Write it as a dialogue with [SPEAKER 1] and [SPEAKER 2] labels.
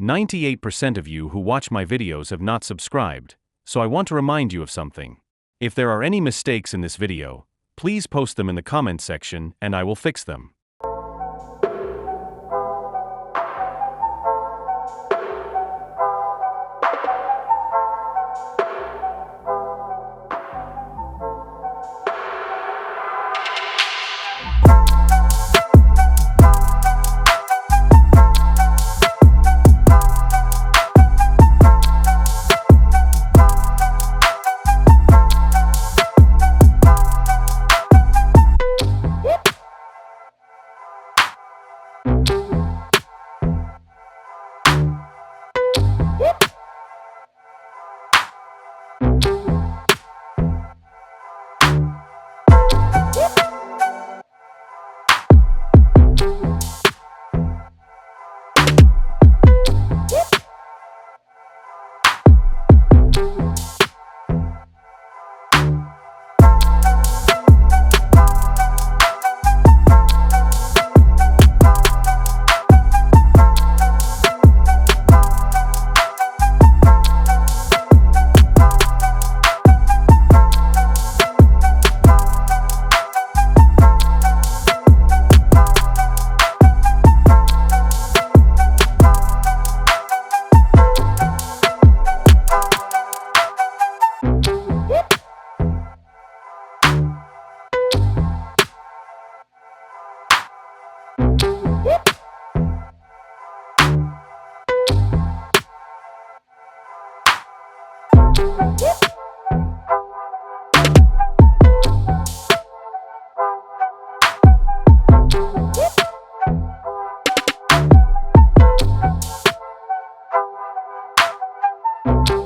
[SPEAKER 1] 98% of you who watch my videos have not subscribed, so I want to remind you of something. If there are any mistakes in this video, please post them in the comments section and I will fix them.
[SPEAKER 2] You